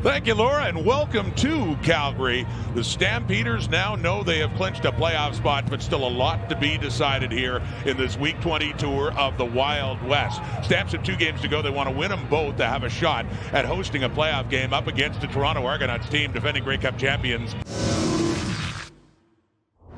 Thank you, Laura, and welcome to Calgary. The Stampeders now know they have clinched a playoff spot, but still a lot to be decided here in this Week 20 tour of the Wild West. Stamps have 2 games to go. They want to win them both to have a shot at hosting a playoff game up against the Toronto Argonauts team, defending Grey Cup champions.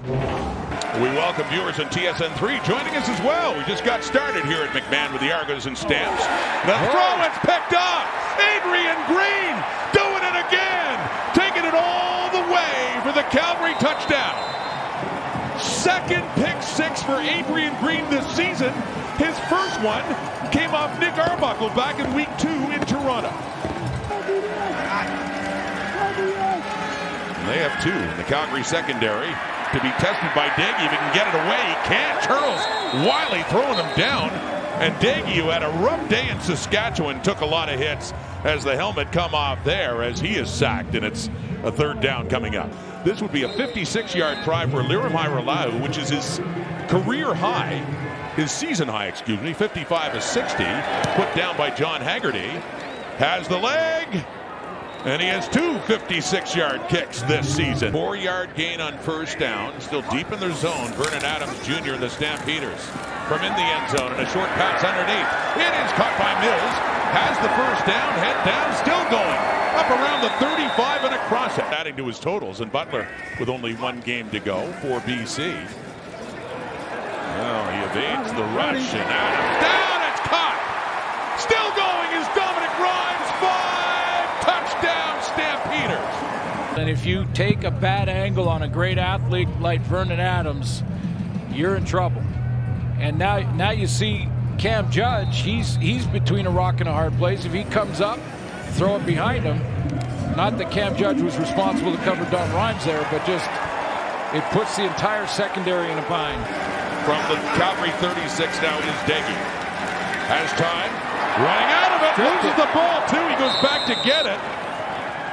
We welcome viewers on TSN3 joining us as well. We just got started here at McMahon with the Argos and Stamps. The throw, it's picked up. Adrian Green doing it again. Taking it all the way for the Calgary touchdown. Second pick 6 for Adrian Green this season. His first one came off Nick Arbuckle back in Week 2 in Toronto. And they have 2 in the Calgary secondary. To be tested by Daggy. If he can get it away, he can't. Charles Wiley throwing him down. And Daggy, who had a rough day in Saskatchewan, took a lot of hits as the helmet come off there as he is sacked, and it's a 3rd down coming up. This would be a 56-yard try for Lirim Hajrullahu, which is his career high, his season high, 55-60, put down by John Haggerty. Has the leg. And he has 2 56-yard kicks this season. 4-yard gain on first down. Still deep in their zone. Vernon Adams Jr. and the Stampeders. From in the end zone and a short pass underneath. It is caught by Mills. Has the first down. Head down. Still going. Up around the 35 and across it. Adding to his totals. And Butler with only 1 game to go for BC. Well, he evades the rush. And Adams down. It's caught. Still going is Dominic Rhymes. 5. Touchdown, Stampeders. And if you take a bad angle on a great athlete like Vernon Adams, you're in trouble. And now you see Cam Judge, he's between a rock and a hard place. If he comes up, throw it behind him. Not that Cam Judge was responsible to cover Don Rhymes there, but just it puts the entire secondary in a bind. From the Calgary 36 now it is Daggy. Has time. Running out of it, loses the ball too. He goes back to get it.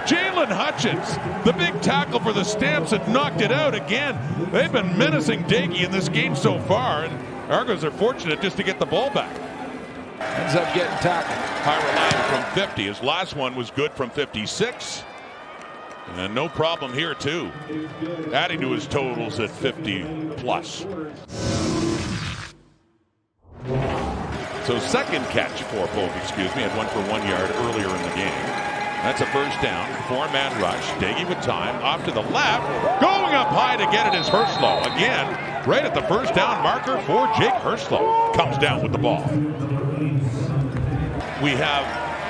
Jalen Hutchins, the big tackle for the Stamps, had knocked it out again. They've been menacing Daggy in this game so far, and Argos are fortunate just to get the ball back. Ends up getting tackled. Hajrullahu from 50. His last one was good from 56. And no problem here too. Adding to his totals at 50 plus. So second catch for Polk, had 1 for 1 yard earlier in the game. That's a first down, 4-man rush. Daggy with time, off to the left. Going up high to get it is Herslow. Again, right at the first down marker for Jake Herslow. Comes down with the ball. We have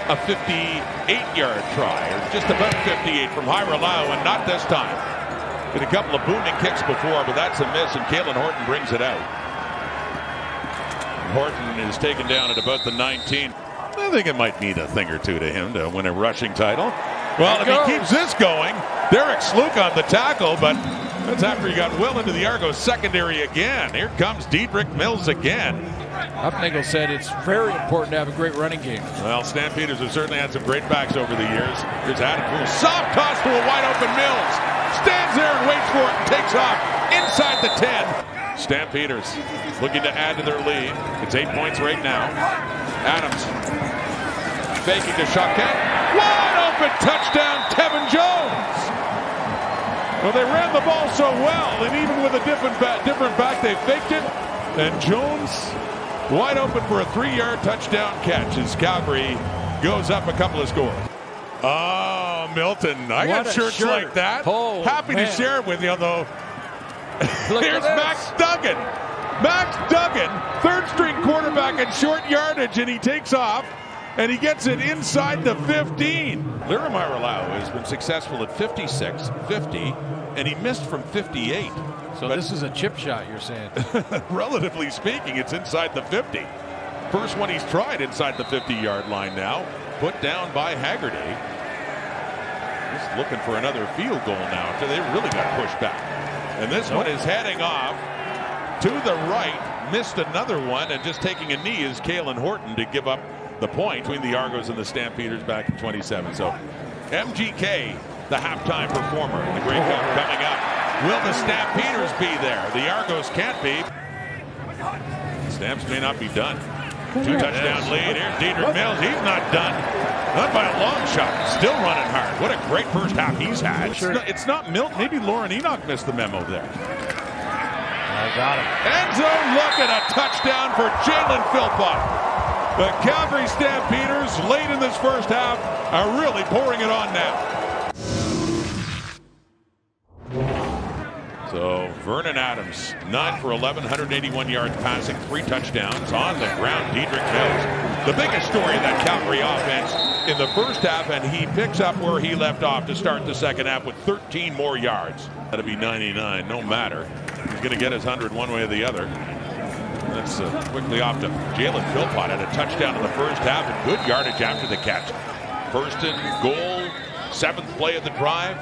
a 58-yard try, or just about 58 from Hajrullahu, and not this time. Did a couple of booming kicks before, but that's a miss, and Kalen Horton brings it out. Horton is taken down at about the 19. I think it might need a thing or two to him to win a rushing title. Well, if he keeps this going, Derek Sluke on the tackle, but that's after he got well into the Argos secondary again. Here comes Diedrich Mills again. Upnagel said it's very important to have a great running game. Well, Stampeders have certainly had some great backs over the years. Here's Adam Poole. Soft toss to a wide open Mills. Stands there and waits for it and takes off inside the 10. Stampeders looking to add to their lead. It's 8 points right now. Adams faking to Choquette. Wide open touchdown, Tevin Jones. Well, they ran the ball so well, and even with a different back, they faked it. And Jones wide open for a 3-yard touchdown catch as Calgary goes up a couple of scores. Oh, Milton, I got shirts like that. Oh, happy to share it with you, though. Here's Max Duggan. Max Duggan, 3rd-string quarterback at short yardage, and he takes off, and he gets it inside the 15. Lirim Hajrullahu has been successful at 56, 50, and he missed from 58. So this is a chip shot, you're saying? Relatively speaking, it's inside the 50. First one he's tried inside the 50-yard line now. Put down by Haggerty. Just looking for another field goal now after they really got pushed back. And this one is heading off to the right. Missed another one, and just taking a knee is Kalen Horton to give up the point between the Argos and the Stampeders back in 27. So MGK, the halftime performer in the Grey Cup coming up. Will the Stampeders be there? The Argos can't be. Stamps may not be done. 2 touchdown lead. Here's Diedrich Mills. He's not done. Not by a long shot. Still running hard. What a great first half he's had. Sure. It's not Milt. Maybe Lauren Enoch missed the memo there. I got him. End zone look at a touchdown for Jalen Philpott. The Calgary Stampeders, late in this first half, are really pouring it on now. So Vernon Adams, 9 for 11, 181 yards passing, 3 touchdowns. On the ground, Diedrich Mills. The biggest story of that Calgary offense in the first half, and he picks up where he left off to start the second half with 13 more yards. That'll be 99, no matter. He's going to get his 100 one way or the other. That's quickly off to Jalen Philpott. Had a touchdown in the first half and good yardage after the catch. First and goal, 7th play of the drive.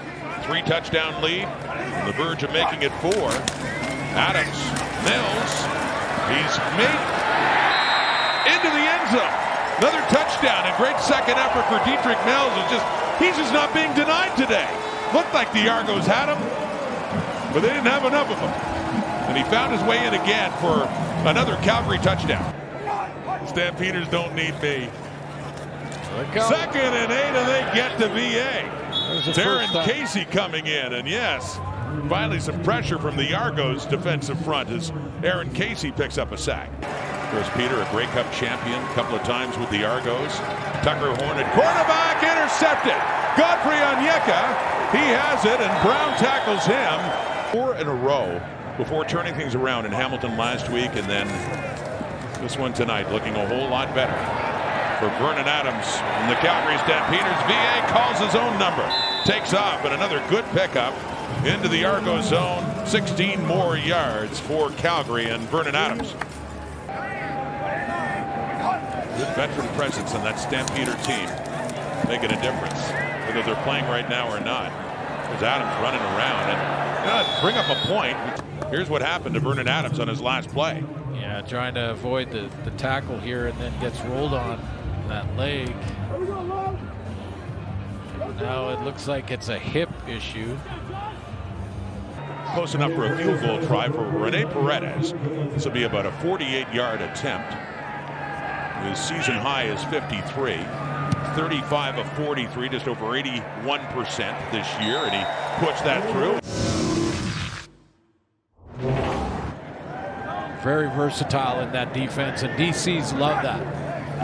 3 touchdown lead. On the verge of making it 4. Adams, Mills. He's made into the end zone. Another touchdown and great second effort for Diedrich Mills. He's just not being denied today. Looked like the Argos had him, but they didn't have enough of him. And he found his way in again for another Calgary touchdown. Stampeders don't need me. Second and 8, and they get to VA. Aaron Casey coming in, and yes, finally some pressure from the Argos defensive front as Aaron Casey picks up a sack. Chris Peter, a Grey Cup champion, a couple of times with the Argos. Tucker Hornet, quarterback, intercepted. Godfrey Onyeka, he has it, and Brown tackles him. 4 in a row before turning things around in Hamilton last week, and then this one tonight looking a whole lot better for Vernon Adams and the Calgary Stampeders. VA calls his own number, takes off, and another good pickup into the Argo zone. 16 more yards for Calgary and Vernon Adams. Good veteran presence on that Stampeder team, making a difference, whether they're playing right now or not. There's Adams running around, and bring up a point. Here's what happened to Vernon Adams on his last play. Yeah, trying to avoid the tackle here, and then gets rolled on that leg. Now it looks like it's a hip issue. Close enough for a field goal try for Rene Paredes. This will be about a 48-yard attempt. His season high is 53. 35 of 43, just over 81% this year, and he pushed that through. Very versatile in that defense, and DCs love that.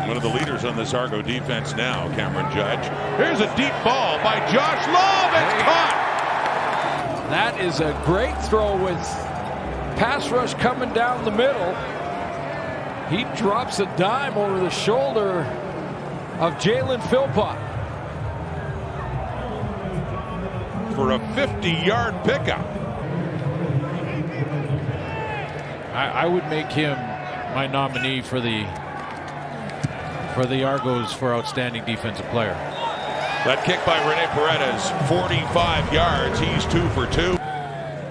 One of the leaders on this Argo defense now, Cameron Judge. Here's a deep ball by Josh Love. It's caught. That is a great throw with pass rush coming down the middle. He drops a dime over the shoulder of Jalen Philpott for a 50-yard pickup. I would make him my nominee for the Argos for outstanding defensive player. That kick by Rene Paredes, 45 yards. He's 2 for 2.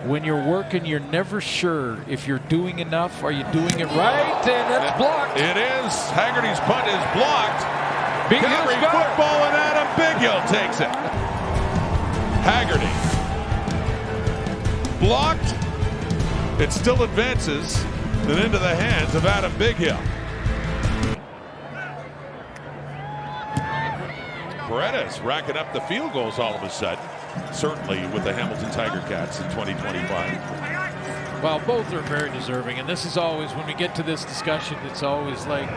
When you're working, you're never sure if you're doing enough. Are you doing it right? And that's blocked. It is. Haggerty's punt is blocked. Big Calgary football, and Adam Bighill takes it. Haggerty blocked. It still advances, then into the hands of Adam Bighill. Paredes racking up the field goals all of a sudden, certainly with the Hamilton Tiger Cats in 2025. Well, both are very deserving, and this is always, when we get to this discussion, it's always like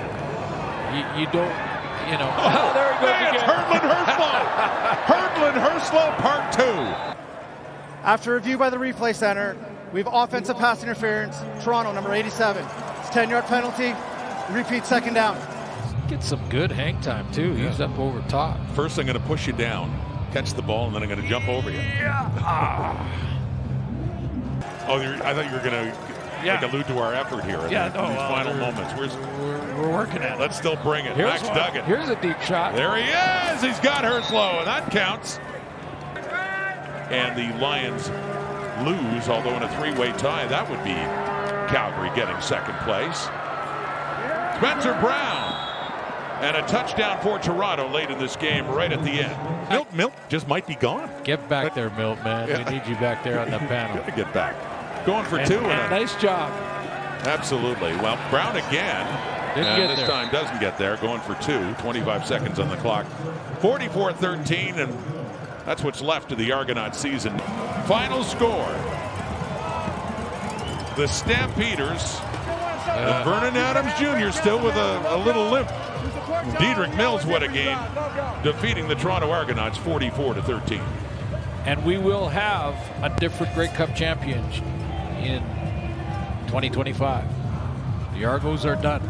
you don't, you know. Oh, there he goes again. Hurdlin Herslow, part 2. After review by the replay center, we have offensive pass interference, Toronto, number 87. It's a 10-yard penalty. Repeat, second down. Get some good hang time, too. Yeah. He's up over top. First, I'm going to push you down, catch the ball, and then I'm going to jump over you. Yeah. Oh, I thought you were going to allude to our effort here in these final moments. We're working at it. Let's still bring it. Here's Max Duggan. Here's a deep shot. There he is. He's got Herslow, and that counts. And the Lions lose, although in a 3-way tie, that would be Calgary getting second place. Spencer Brown, and a touchdown for Toronto late in this game, right at the end. Milt just might be gone. Get back there, Milt, man. Yeah. We need you back there on the panel. Gotta get back. Going for 2. And nice job. Absolutely. Well, Brown again. Didn't get this there. time doesn't get there, going for 2, 25 seconds on the clock. 44-13, and that's what's left of the Argonaut season. Final score. The Stampeders, and Vernon Adams Jr. still with a little limp. Dedrick Mills, what a game, defeating the Toronto Argonauts 44-13. And we will have a different Grey Cup champion in 2025. The Argos are done.